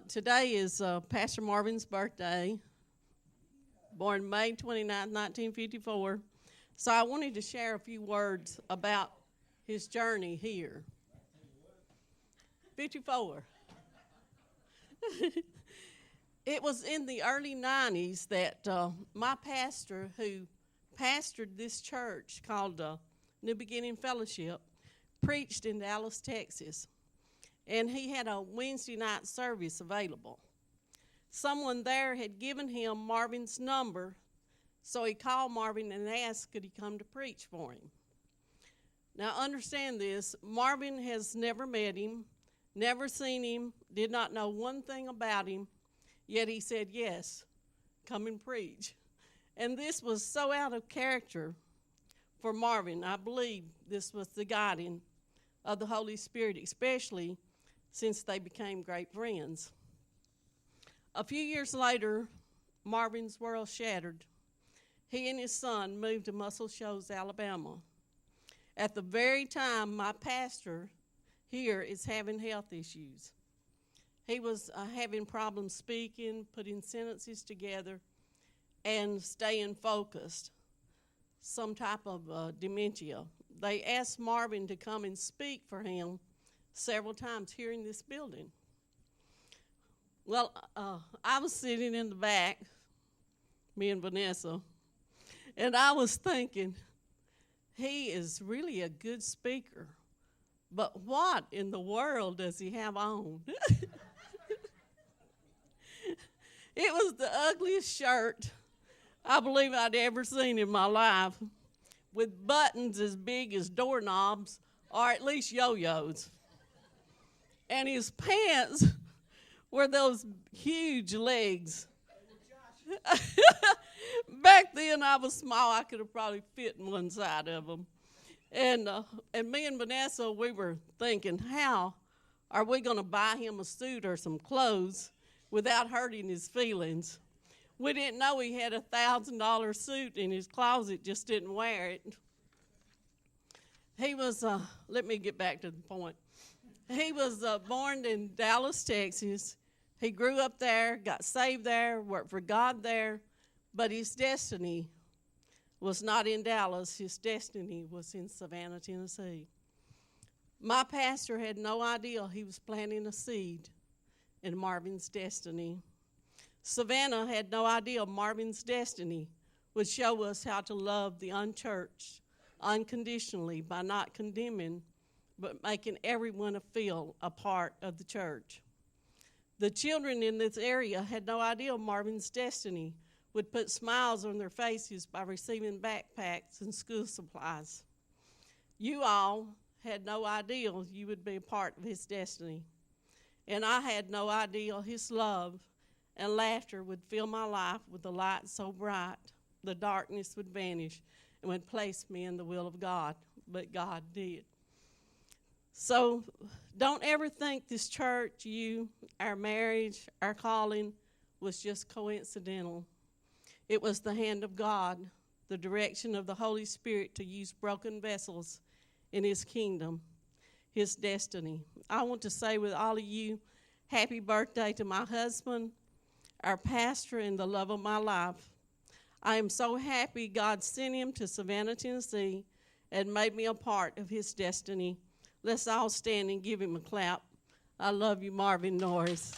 Today is Pastor Marvin's birthday, born May 29, 1954. So I wanted to share a few words about his journey here. 54. It was in the early 90s that my pastor, who pastored this church called New Beginning Fellowship, preached in Dallas, Texas. And he had a Wednesday night service available. Someone there had given him Marvin's number, so he called Marvin and asked could he come to preach for him. Now understand this, Marvin has never met him, never seen him, did not know one thing about him, yet he said, yes, come and preach. And this was so out of character for Marvin. I believe this was the guiding of the Holy Spirit, especially since they became great friends. A few years later, Marvin's world shattered. He and his son moved to Muscle Shoals, Alabama. At the very time my pastor here is having health issues. He was having problems speaking, putting sentences together, and staying focused, some type of dementia. They asked Marvin to come and speak for him several times here in this building. Well, I was sitting in the back, me and Vanessa, and I was thinking, he is really a good speaker, but what in the world does he have on? It was the ugliest shirt I believe I'd ever seen in my life, with buttons as big as doorknobs, or at least yo-yos. And his pants were those huge legs. Back then I was small. I could have probably fit in one side of them. And me and Vanessa, we were thinking, how are we going to buy him a suit or some clothes without hurting his feelings? We didn't know he had a $1,000 suit in his closet, just didn't wear it. He was, let me get back to the point. He was born in Dallas, Texas. He grew up there, got saved there, worked for God there, but his destiny was not in Dallas. His destiny was in Savannah, Tennessee. My pastor had no idea he was planting a seed in Marvin's destiny. Savannah had no idea Marvin's destiny would show us how to love the unchurched unconditionally by not condemning, but making everyone feel a part of the church. The children in this area had no idea Marvin's destiny would put smiles on their faces by receiving backpacks and school supplies. You all had no idea you would be a part of his destiny. And I had no idea his love and laughter would fill my life with a light so bright the darkness would vanish and would place me in the will of God. But God did. So don't ever think this church, you, our marriage, our calling was just coincidental. It was the hand of God, the direction of the Holy Spirit to use broken vessels in his kingdom, his destiny. I want to say with all of you, happy birthday to my husband, our pastor, and the love of my life. I am so happy God sent him to Savannah, Tennessee, and made me a part of his destiny. Let's all stand and give him a clap. I love you, Marvin Norris.